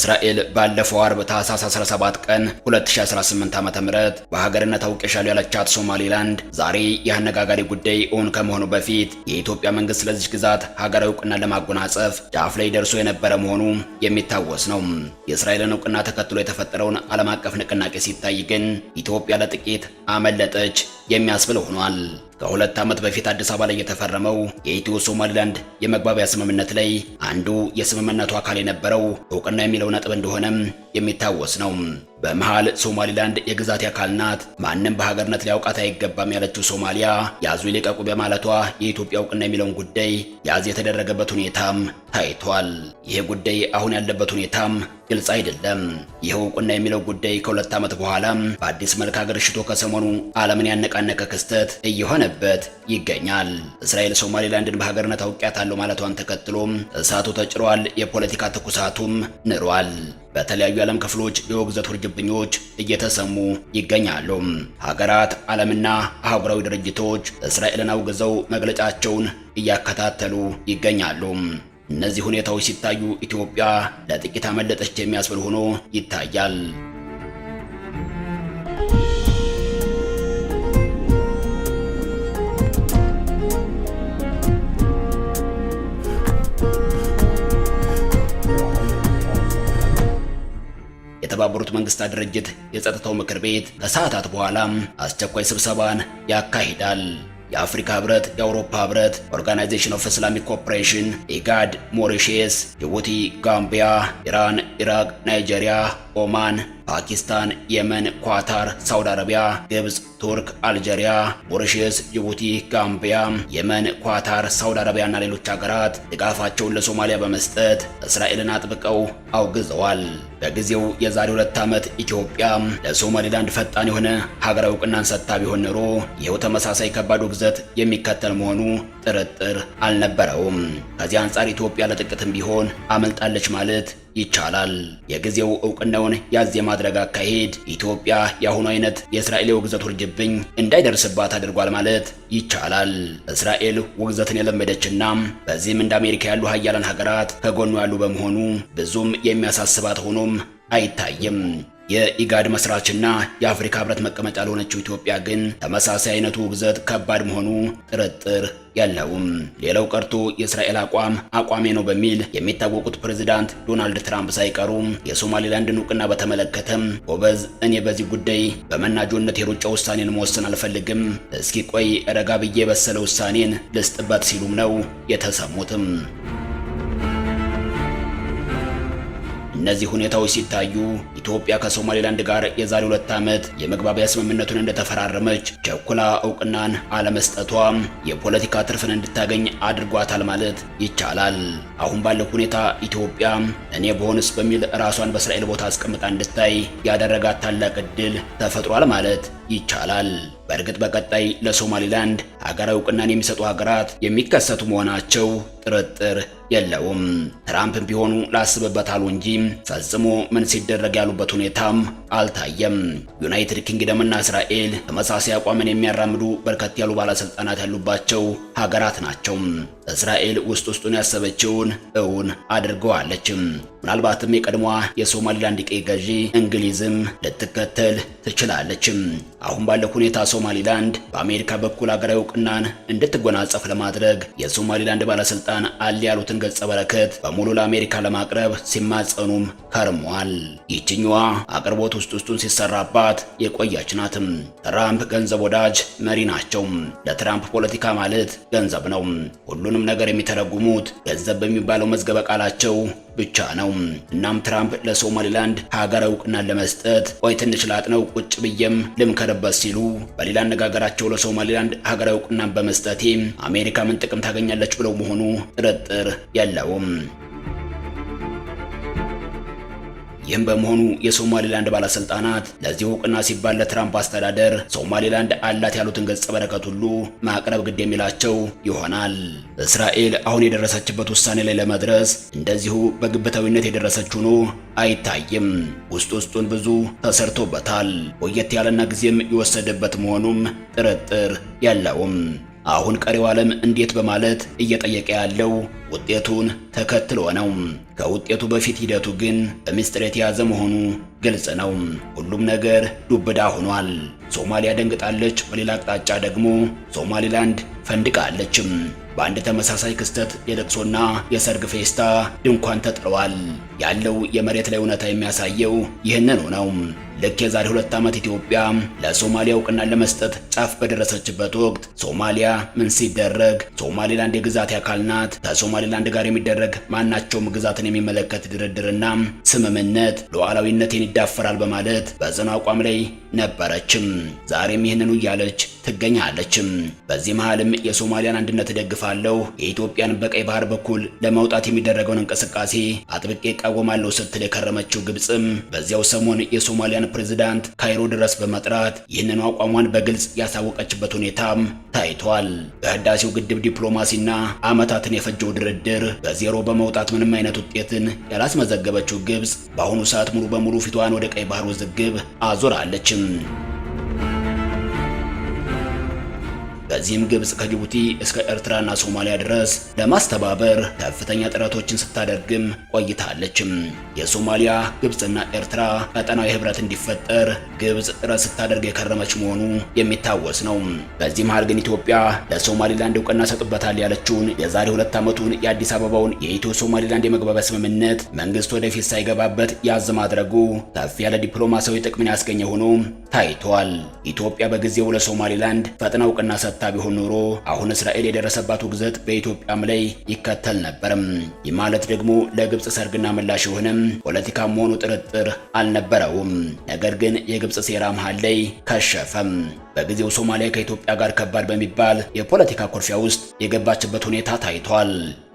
እስራኤል ባለፈው አርብ ታህሳስ 17 ቀን 2018 ዓ.ም በሀገርነት አውቄሻለሁ ያለቻት ሶማሊላንድ ዛሬ የአነጋጋሪ ጉዳይ እውን ከመሆኑ በፊት የኢትዮጵያ መንግስት ለዚህ ግዛት ሀገራዊ እውቅና ለማጎናጸፍ ጫፍ ላይ ደርሶ የነበረ መሆኑ የሚታወስ ነው። የእስራኤልን እውቅና ተከትሎ የተፈጠረውን ዓለም አቀፍ ንቅናቄ ሲታይ ግን ኢትዮጵያ ለጥቂት አመለጠች የሚያስብል ሆኗል። ከሁለት ዓመት በፊት አዲስ አበባ ላይ የተፈረመው የኢትዮ ሶማሊላንድ የመግባቢያ ስምምነት ላይ አንዱ የስምምነቱ አካል የነበረው እውቅና የሚለው ነጥብ እንደሆነም የሚታወስ ነው። በመሃል ሶማሊላንድ የግዛት አካል ናት፣ ማንም በሀገርነት ሊያውቃት አይገባም ያለችው ሶማሊያ ያዙ ይልቀቁ በማለቷ የኢትዮጵያ እውቅና የሚለውን ጉዳይ ያዝ የተደረገበት ሁኔታም ታይቷል። ይሄ ጉዳይ አሁን ያለበት ሁኔታም ግልጽ አይደለም። ይሄው እውቅና የሚለው ጉዳይ ከሁለት ዓመት በኋላ በአዲስ መልክ አገርሽቶ ከሰሞኑ ዓለምን ያነቃነቀ ክስተት እየሆነበት ይገኛል። እስራኤል ሶማሊላንድን በሀገርነት አውቂያታለሁ ማለቷን ተከትሎም እሳቱ ተጭሯል፣ የፖለቲካ ትኩሳቱም ንሯል። በተለያዩ የዓለም ክፍሎች የውግዘት ውርጅብኞች እየተሰሙ ይገኛሉ። ሀገራት፣ ዓለምና አህጉራዊ ድርጅቶች እስራኤልን አውግዘው መግለጫቸውን እያከታተሉ ይገኛሉ። እነዚህ ሁኔታዎች ሲታዩ ኢትዮጵያ ለጥቂት አመለጠች የሚያስብል ሆኖ ይታያል። የተባበሩት መንግስታት ድርጅት የጸጥታው ምክር ቤት ከሰዓታት በኋላ አስቸኳይ ስብሰባን ያካሂዳል። የአፍሪካ ህብረት፣ የአውሮፓ ህብረት፣ ኦርጋናይዜሽን ኦፍ ኢስላሚክ ኮኦፕሬሽን፣ ኢጋድ፣ ሞሪሼስ፣ ጅቡቲ፣ ጋምቢያ፣ ኢራን፣ ኢራቅ፣ ናይጄሪያ፣ ኦማን፣ ፓኪስታን፣ የመን፣ ኳታር፣ ሳውዲ አረቢያ፣ ግብጽ፣ ቱርክ፣ አልጄሪያ፣ ሞሪሼስ፣ ጅቡቲ፣ ጋምቢያ፣ የመን፣ ኳታር፣ ሳውዲ አረቢያ እና ሌሎች ሀገራት ድጋፋቸውን ለሶማሊያ በመስጠት እስራኤልን አጥብቀው አውግዘዋል። በጊዜው የዛሬ 2 ዓመት ኢትዮጵያ ለሶማሊላንድ ፈጣን የሆነ ሀገራዊ እውቅናን ሰጥታ ቢሆን ኖሮ ይኸው ተመሳሳይ ከባድ ውግዘት የሚከተል መሆኑ ጥርጥር አልነበረውም። ከዚህ አንጻር ኢትዮጵያ ለጥቂትም ቢሆን አመልጣለች ማለት ይቻላል። የጊዜው እውቅናውን ያዝ የማድረግ አካሄድ ኢትዮጵያ የአሁኑ አይነት የእስራኤል ውግዘት ውርጅብኝ እንዳይደርስባት አድርጓል ማለት ይቻላል። እስራኤል ውግዘትን የለመደችና በዚህም እንደ አሜሪካ ያሉ ሀያላን ሀገራት ከጎኑ ያሉ በመሆኑ ብዙም የሚያሳስባት ሆኖም አይታይም። የኢጋድ መስራችና የአፍሪካ ህብረት መቀመጫ ለሆነችው ኢትዮጵያ ግን ተመሳሳይ አይነቱ ውግዘት ከባድ መሆኑ ጥርጥር የለውም። ሌላው ቀርቶ የእስራኤል አቋሜ ነው በሚል የሚታወቁት ፕሬዝዳንት ዶናልድ ትራምፕ ሳይቀሩ የሶማሊላንድን እውቅና በተመለከተም ጎበዝ፣ እኔ በዚህ ጉዳይ በመናጆነት የሩጫ ውሳኔን መወሰን አልፈልግም፣ እስኪ ቆይ ረጋ ብዬ የበሰለ ውሳኔን ልስጥበት ሲሉም ነው የተሰሙትም። እነዚህ ሁኔታዎች ሲታዩ ኢትዮጵያ ከሶማሊላንድ ጋር የዛሬ 2 ዓመት የመግባቢያ ስምምነቱን እንደተፈራረመች ቸኩላ እውቅናን አለመስጠቷ የፖለቲካ ትርፍን እንድታገኝ አድርጓታል ማለት ይቻላል። አሁን ባለው ሁኔታ ኢትዮጵያ እኔ በሆንስ በሚል ራሷን በእስራኤል ቦታ አስቀምጣ እንድታይ ያደረጋት ታላቅ ዕድል ተፈጥሯል ማለት ይቻላል። በእርግጥ በቀጣይ ለሶማሊላንድ ሀገራዊ እውቅናን የሚሰጡ ሀገራት የሚከሰቱ መሆናቸው ጥርጥር የለውም። ትራምፕም ቢሆኑ ላስብበት አሉ እንጂ ፈጽሞ ምን ሲደረግ ያሉበት ሁኔታም አልታየም። ዩናይትድ ኪንግደምና እስራኤል ተመሳሳይ አቋምን የሚያራምዱ በርከት ያሉ ባለስልጣናት ያሉባቸው ሀገራት ናቸው። እስራኤል ውስጡን ያሰበችውን እውን አድርገዋለች። ምናልባትም የቀድሞዋ የሶማሊላንድ ቀይ ገዢ እንግሊዝም ልትከተል ትችላለች። አሁን ባለው ሁኔታ ሶማሊላንድ በአሜሪካ በኩል ሀገራዊ እውቅናን እንድትጎናጸፍ ለማድረግ የሶማሊላንድ ባለስልጣን አለ ያሉትን ገጸ በረከት በሙሉ ለአሜሪካ ለማቅረብ ሲማጸኑም ከርመዋል። ይህችኛዋ አቅርቦት ውስጡን ሲሰራባት የቆየች ናትም። ትራምፕ ገንዘብ ወዳጅ መሪ ናቸው። ለትራምፕ ፖለቲካ ማለት ገንዘብ ነው። ሁሉንም ነገር የሚተረጉሙት ገንዘብ በሚባለው መዝገበ ቃላቸው ብቻ ነው። እናም ትራምፕ ለሶማሊላንድ ሀገራዊ እውቅናን ለመስጠት ቆይ ትንሽ ላጥነው ቁጭ ብዬም ልምከርበት ሲሉ፣ በሌላ አነጋገራቸው ለሶማሊላንድ ሀገራዊ እውቅናን በመስጠቴ አሜሪካ ምን ጥቅም ታገኛለች ብለው መሆኑ ጥርጥር የለውም። ይህም በመሆኑ የሶማሊላንድ ባለስልጣናት ለዚህ እውቅና ሲባል ለትራምፕ አስተዳደር ሶማሊላንድ አላት ያሉትን ገጸ በረከት ሁሉ ማቅረብ ግድ የሚላቸው ይሆናል። እስራኤል አሁን የደረሰችበት ውሳኔ ላይ ለመድረስ እንደዚሁ በግብታዊነት የደረሰች ሆኖ አይታይም። ውስጡን ብዙ ተሰርቶበታል። ቆየት ያለና ጊዜም የወሰደበት መሆኑም ጥርጥር የለውም። አሁን ቀሪው ዓለም እንዴት በማለት እየጠየቀ ያለው ውጤቱን ተከትሎ ነው። ከውጤቱ በፊት ሂደቱ ግን በሚስጥር የተያዘ መሆኑ ግልጽ ነው። ሁሉም ነገር ዱብዳ ሆኗል። ሶማሊያ ደንግጣለች፣ በሌላ አቅጣጫ ደግሞ ሶማሊላንድ ፈንድቃለችም። በአንድ ተመሳሳይ ክስተት የለቅሶና የሰርግ ፌስታ ድንኳን ተጥለዋል። ያለው የመሬት ላይ እውነታ የሚያሳየው ይህንኑ ነው። ልክ የዛሬ 2 ዓመት ኢትዮጵያ ለሶማሊያ እውቅናን ለመስጠት ጫፍ በደረሰችበት ወቅት ሶማሊያ ምን ሲደረግ ሶማሊላንድ የግዛት አካል ናት፣ ከሶማሊላንድ ጋር የሚደረግ ማናቸውም ግዛትን የሚመለከት ድርድርና ስምምነት ሉዓላዊነትን ይዳፈራል በማለት በጽኑ አቋም ላይ ነበረችም። ዛሬም ይህንኑ እያለች ትገኛለችም። በዚህ መሃልም የሶማሊያን አንድነት እደግፋለሁ፣ የኢትዮጵያን በቀይ ባህር በኩል ለመውጣት የሚደረገውን እንቅስቃሴ አጥብቄ እቃወማለሁ ስትል የከረመችው ግብጽም በዚያው ሰሞን የሶማሊያን ፕሬዝዳንት ካይሮ ድረስ በመጥራት ይህንኑ አቋሟን በግልጽ ያሳወቀችበት ሁኔታም ታይቷል። በህዳሴው ግድብ ዲፕሎማሲና ዓመታትን የፈጀው ድርድር በዜሮ በመውጣት ምንም አይነት ውጤትን ያላስመዘገበችው ግብጽ በአሁኑ ሰዓት ሙሉ በሙሉ ፊቷን ወደ ቀይ ባህር ውዝግብ አዞራለችም። በዚህም ግብጽ ከጅቡቲ እስከ ኤርትራና ሶማሊያ ድረስ ለማስተባበር ከፍተኛ ጥረቶችን ስታደርግም ቆይታለችም። የሶማሊያ ግብጽና ኤርትራ ቀጠናዊ ህብረት እንዲፈጠር ግብጽ ጥረት ስታደርግ የከረመች መሆኑ የሚታወስ ነው። በዚህ መሃል ግን ኢትዮጵያ ለሶማሊላንድ እውቅና ሰጥበታል ያለችውን የዛሬ 2 ዓመቱን የአዲስ አበባውን የኢትዮ ሶማሊላንድ የመግባቢያ ስምምነት መንግስት ወደፊት ሳይገባበት ያዝ ማድረጉ ከፍ ያለ ዲፕሎማሲያዊ ጥቅምን ያስገኘ ሆኖ ታይቷል። ኢትዮጵያ በጊዜው ለሶማሊላንድ ፈጥና እውቅና ሰጥታ ቢሆን ኖሮ አሁን እስራኤል የደረሰባት ውግዘት በኢትዮጵያም ላይ ይከተል ነበርም። ይህ ማለት ደግሞ ለግብጽ ሰርግና ምላሽ የሆነም ፖለቲካ መሆኑ ጥርጥር አልነበረውም። ነገር ግን የግብጽ ሴራ መሃል ላይ ከሸፈም። በጊዜው ሶማሊያ ከኢትዮጵያ ጋር ከባድ በሚባል የፖለቲካ ኩርፊያ ውስጥ የገባችበት ሁኔታ ታይቷል።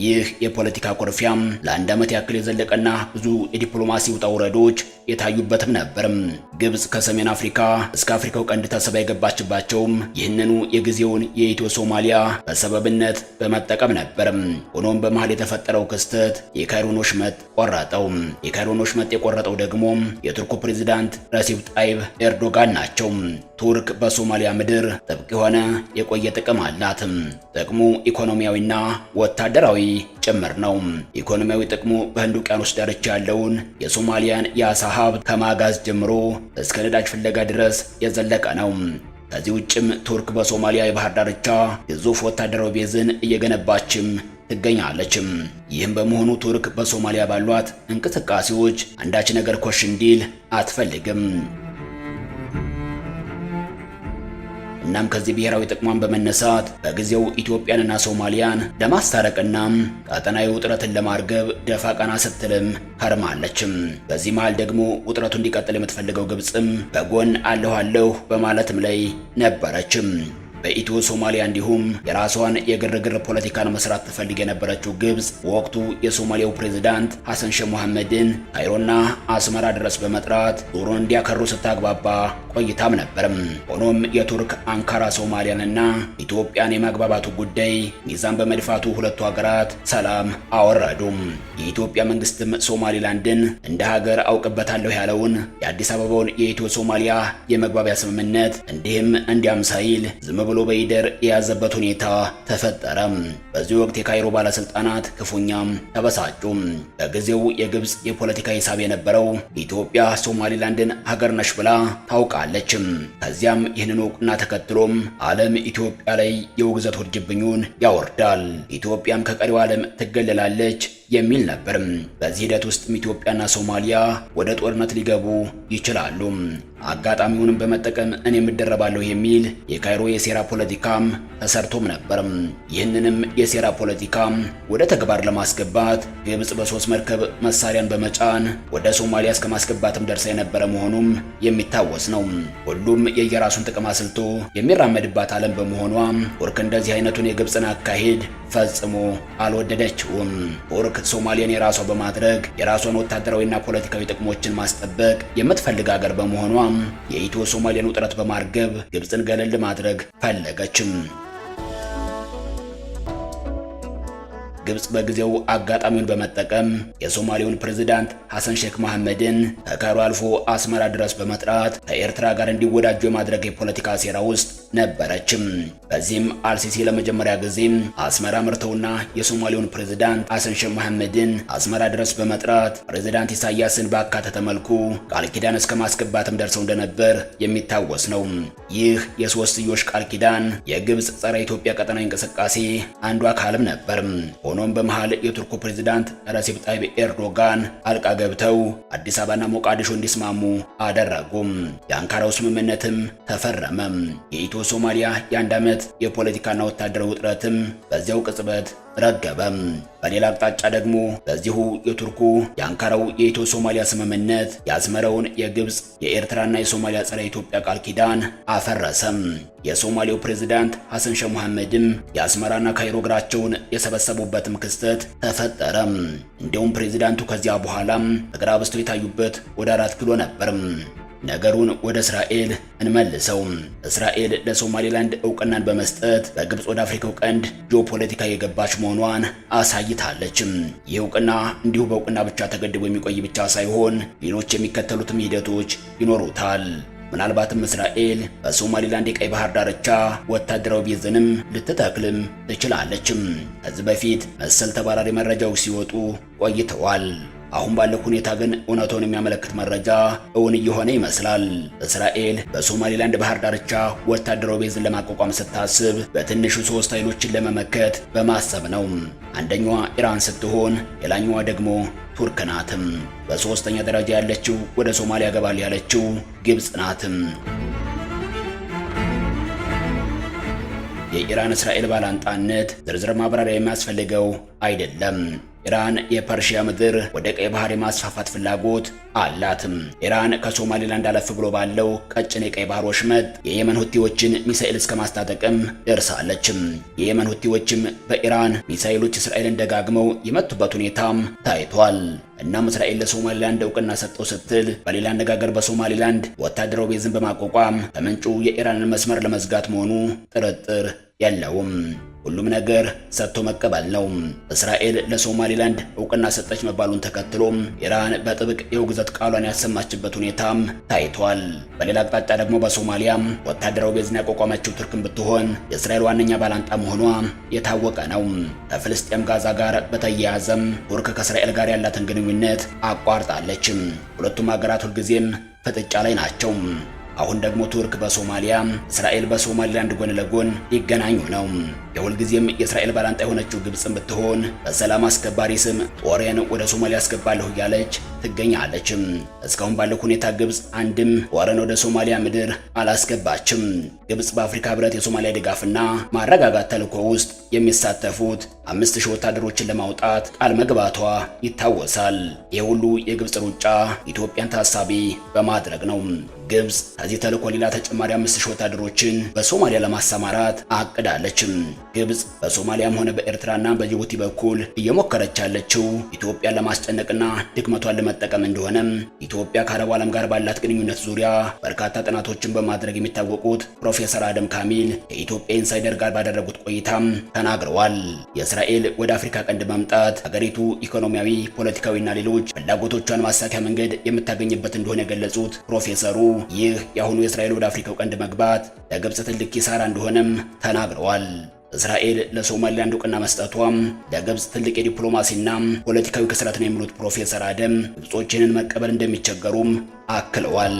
ይህ የፖለቲካ ኩርፊያም ለ1 ዓመት ያክል የዘለቀና ብዙ የዲፕሎማሲ ውጣ ውረዶች የታዩበትም ነበርም። ግብጽ ከሰሜን አፍሪካ እስከ አፍሪካው ቀንድ ተሰባ የገባችባቸውም ይህንኑ የጊዜውን የኢትዮ ሶማሊያ በሰበብነት በመጠቀም ነበርም። ሆኖም በመሃል የተፈጠረው ክስተት የካይሮን ወሽመጥ ቆረጠው። የካይሮን ወሽመጥ የቆረጠው ደግሞ የቱርኩ ፕሬዝዳንት ረሲብ ጣይብ ኤርዶጋን ናቸው። ቱርክ በሶማሊያ ምድር ጥብቅ የሆነ የቆየ ጥቅም አላት። ጥቅሙ ኢኮኖሚያዊና ወታደራዊ ጭምር ነው። ኢኮኖሚያዊ ጥቅሙ በህንድ ውቅያኖስ ዳርቻ ያለውን የሶማሊያን የአሳ ሀብት ከማጋዝ ጀምሮ እስከ ነዳጅ ፍለጋ ድረስ የዘለቀ ነው። ከዚህ ውጭም ቱርክ በሶማሊያ የባህር ዳርቻ ግዙፍ ወታደራዊ ቤዝን እየገነባችም ትገኛለችም። ይህም በመሆኑ ቱርክ በሶማሊያ ባሏት እንቅስቃሴዎች አንዳች ነገር ኮሽ እንዲል አትፈልግም። እናም ከዚህ ብሔራዊ ጥቅሟን በመነሳት በጊዜው ኢትዮጵያንና ሶማሊያን ለማስታረቅና ቀጠናዊ ውጥረትን ለማርገብ ደፋ ቀና ስትልም ከርማለችም። በዚህ መሃል ደግሞ ውጥረቱ እንዲቀጥል የምትፈልገው ግብጽም በጎን አለሁ በማለትም ላይ ነበረችም። በኢትዮ ሶማሊያ እንዲሁም የራሷን የግርግር ፖለቲካን መስራት ትፈልግ የነበረችው ግብጽ ወቅቱ የሶማሊያው ፕሬዝዳንት ሐሰን ሼህ መሐመድን ካይሮና አስመራ ድረስ በመጥራት ጦሩን እንዲያከሩ ስታግባባ ቆይታም ነበርም። ሆኖም የቱርክ አንካራ ሶማሊያንና ኢትዮጵያን የማግባባቱ ጉዳይ ሚዛን በመድፋቱ ሁለቱ ሀገራት ሰላም አወረዱም። የኢትዮጵያ መንግስትም ሶማሊላንድን እንደ ሀገር አውቅበታለሁ ያለውን የአዲስ አበባውን የኢትዮ ሶማሊያ የመግባቢያ ስምምነት እንዲህም እንዲያም ሳይል ዝም ብሎ በይደር የያዘበት ሁኔታ ተፈጠረ። በዚህ ወቅት የካይሮ ባለስልጣናት ክፉኛም ተበሳጩ። በጊዜው የግብጽ የፖለቲካ ሂሳብ የነበረው ኢትዮጵያ ሶማሊላንድን ሀገር ነሽ ብላ ታውቃለች። ከዚያም ይህንን እውቅና ተከትሎም ዓለም ኢትዮጵያ ላይ የውግዘት ውርጅብኙን ያወርዳል፣ ኢትዮጵያም ከቀሪው ዓለም ትገለላለች የሚል ነበር። በዚህ ሂደት ውስጥም ኢትዮጵያና ሶማሊያ ወደ ጦርነት ሊገቡ ይችላሉ። አጋጣሚውንም በመጠቀም እኔ እደረባለሁ የሚል የካይሮ የሴራ ፖለቲካም ተሰርቶም ነበር። ይህንንም የሴራ ፖለቲካም ወደ ተግባር ለማስገባት ግብጽ በ3 መርከብ መሳሪያን በመጫን ወደ ሶማሊያ እስከ ማስገባትም ደርሳ የነበረ መሆኑም የሚታወስ ነው። ሁሉም የየራሱን ጥቅም አስልቶ የሚራመድባት ዓለም በመሆኗ ቱርክ እንደዚህ አይነቱን የግብጽን አካሄድ ፈጽሞ አልወደደችውም። ቱርክ ሶማሊያን የራሷ በማድረግ የራሷን ወታደራዊና ፖለቲካዊ ጥቅሞችን ማስጠበቅ የምትፈልግ ሀገር በመሆኗ የኢትዮ ሶማሊያን ውጥረት በማርገብ ግብጽን ገለል ማድረግ ፈለገችም። ግብጽ በጊዜው አጋጣሚውን በመጠቀም የሶማሌውን ፕሬዝዳንት ሐሰን ሼክ መሐመድን ከካይሮ አልፎ አስመራ ድረስ በመጥራት ከኤርትራ ጋር እንዲወዳጁ የማድረግ የፖለቲካ ሴራ ውስጥ ነበረችም። በዚህም አልሲሲ ለመጀመሪያ ጊዜ አስመራ መርተውና የሶማሌውን ፕሬዝዳንት ሐሰን ሼክ መሐመድን አስመራ ድረስ በመጥራት ፕሬዝዳንት ኢሳያስን ባካተተ መልኩ ቃል ኪዳን እስከ ማስገባትም ደርሰው እንደነበር የሚታወስ ነው። ይህ የሶስትዮሽ ቃል ኪዳን የግብጽ ጸረ ኢትዮጵያ ቀጠናዊ እንቅስቃሴ አንዱ አካልም ነበር። ሆኖም በመሃል የቱርኩ ፕሬዝዳንት ረሲፕ ጣይብ ኤርዶጋን አልቃ ገብተው አዲስ አበባና ሞቃዲሾ እንዲስማሙ አደረጉም። የአንካራው ስምምነትም ተፈረመ። የኢትዮ ሶማሊያ የአንድ ዓመት የፖለቲካና ወታደራዊ ውጥረትም በዚያው ቅጽበት ረገበ። በሌላ አቅጣጫ ደግሞ በዚሁ የቱርኩ የአንካራው የኢትዮ ሶማሊያ ስምምነት የአስመራውን የግብጽ የኤርትራና የሶማሊያ ጸረ ኢትዮጵያ ቃል ኪዳን አፈረሰም። የሶማሌው ፕሬዝዳንት ሐሰን ሼክ መሐመድም የአስመራና ካይሮ እግራቸውን የሰበሰቡበትም ክስተት ተፈጠረ። እንዲሁም ፕሬዝዳንቱ ከዚያ በኋላም እግራ በስተው የታዩበት ወደ 4 ኪሎ ነበር። ነገሩን ወደ እስራኤል እንመልሰው። እስራኤል ለሶማሌላንድ እውቅናን በመስጠት በግብጽ ወደ አፍሪካው ቀንድ ጂኦፖለቲካ የገባች መሆኗን አሳይታለች። ይህ እውቅና እንዲሁ በእውቅና ብቻ ተገድቦ የሚቆይ ብቻ ሳይሆን ሌሎች የሚከተሉትም ሂደቶች ይኖሩታል። ምናልባትም እስራኤል በሶማሌላንድ የቀይ ባህር ዳርቻ ወታደራዊ ቤዝንም ልትተክልም ትችላለች። ከዚህ በፊት መሰል ተባራሪ መረጃዎች ሲወጡ ቆይተዋል። አሁን ባለው ሁኔታ ግን እውነቱን የሚያመለክት መረጃ እውን እየሆነ ይመስላል። እስራኤል በሶማሌላንድ ባህር ዳርቻ ወታደራዊ ቤዝን ለማቋቋም ስታስብ በትንሹ 3 ኃይሎችን ለመመከት በማሰብ ነው። አንደኛዋ ኢራን ስትሆን ሌላኛዋ ደግሞ ቱርክ ናትም። በሶስተኛ ደረጃ ያለችው ወደ ሶማሊያ ገባል ያለችው ግብጽ ናትም። የኢራን እስራኤል ባላንጣነት ዝርዝር ማብራሪያ የሚያስፈልገው አይደለም። ኢራን የፐርሺያ ምድር ወደ ቀይ ባህር የማስፋፋት ፍላጎት አላትም። ኢራን ከሶማሌላንድ አለፍ ብሎ ባለው ቀጭን የቀይ ባህር ወሽመጥ የየመን ሁቲዎችን ሚሳኤል እስከ ማስታጠቅም ደርሳለችም። የየመን ሁቲዎችም በኢራን ሚሳኤሎች እስራኤልን ደጋግመው የመቱበት ሁኔታም ታይቷል። እናም እስራኤል ለሶማሌላንድ እውቅና ሰጠው ስትል በሌላ አነጋገር በሶማሌላንድ ወታደራዊ ቤዝን በማቋቋም ከምንጩ የኢራንን መስመር ለመዝጋት መሆኑ ጥርጥር የለውም። ሁሉም ነገር ሰጥቶ መቀበል ነው። እስራኤል ለሶማሌላንድ እውቅና ሰጠች መባሉን ተከትሎ ኢራን በጥብቅ የውግዘት ቃሏን ያሰማችበት ሁኔታም ታይቷል። በሌላ አቅጣጫ ደግሞ በሶማሊያ ወታደራዊ ቤዝን ያቋቋመችው ቱርክን ብትሆን የእስራኤል ዋነኛ ባላንጣ መሆኗ የታወቀ ነው። ከፍልስጤም ጋዛ ጋር በተያያዘም ቱርክ ከእስራኤል ጋር ያላትን ግንኙነት አቋርጣለች። ሁለቱም ሀገራት ሁልጊዜም ፍጥጫ ላይ ናቸው። አሁን ደግሞ ቱርክ በሶማሊያ እስራኤል በሶማሊላንድ ጎን ለጎን ሊገናኙ ነው። የሁልጊዜም የእስራኤል ባላንጣ የሆነችው ግብጽም ብትሆን በሰላም አስከባሪ ስም ጦሬን ወደ ሶማሊያ አስገባለሁ እያለች ትገኛለች። እስካሁን ባለው ሁኔታ ግብጽ አንድም ጦርን ወደ ሶማሊያ ምድር አላስገባችም። ግብጽ በአፍሪካ ህብረት የሶማሊያ ድጋፍና ማረጋጋት ተልዕኮ ውስጥ የሚሳተፉት 5000 ወታደሮችን ለማውጣት ቃል መግባቷ ይታወሳል። ይህ ሁሉ የግብጽ ሩጫ ኢትዮጵያን ታሳቢ በማድረግ ነው። ግብጽ ከዚህ ተልዕኮ ሌላ ተጨማሪ 5000 ወታደሮችን በሶማሊያ ለማሰማራት አቅዳለች። ግብጽ በሶማሊያም ሆነ በኤርትራና በጅቡቲ በኩል እየሞከረች ያለችው ኢትዮጵያን ለማስጨነቅና ድክመቷን ለመጠቀም እንደሆነም ኢትዮጵያ ከአረቡ ዓለም ጋር ባላት ግንኙነት ዙሪያ በርካታ ጥናቶችን በማድረግ የሚታወቁት ፕሮፌሰር አደም ካሚል ከኢትዮጵያ ኢንሳይደር ጋር ባደረጉት ቆይታም ተናግረዋል። የእስራኤል ወደ አፍሪካ ቀንድ መምጣት ሀገሪቱ ኢኮኖሚያዊ፣ ፖለቲካዊና ሌሎች ፍላጎቶቿን ማሳኪያ መንገድ የምታገኝበት እንደሆነ የገለጹት ፕሮፌሰሩ ይህ የአሁኑ የእስራኤል ወደ አፍሪካው ቀንድ መግባት ለግብጽ ትልቅ ኪሳራ እንደሆነም ተናግረዋል። እስራኤል ለሶማሊላንድ እውቅና መስጠቷም ለግብጽ ትልቅ የዲፕሎማሲና ፖለቲካዊ ክስረት ነው የሚሉት ፕሮፌሰር አደም ግብጾችንን መቀበል እንደሚቸገሩም አክለዋል።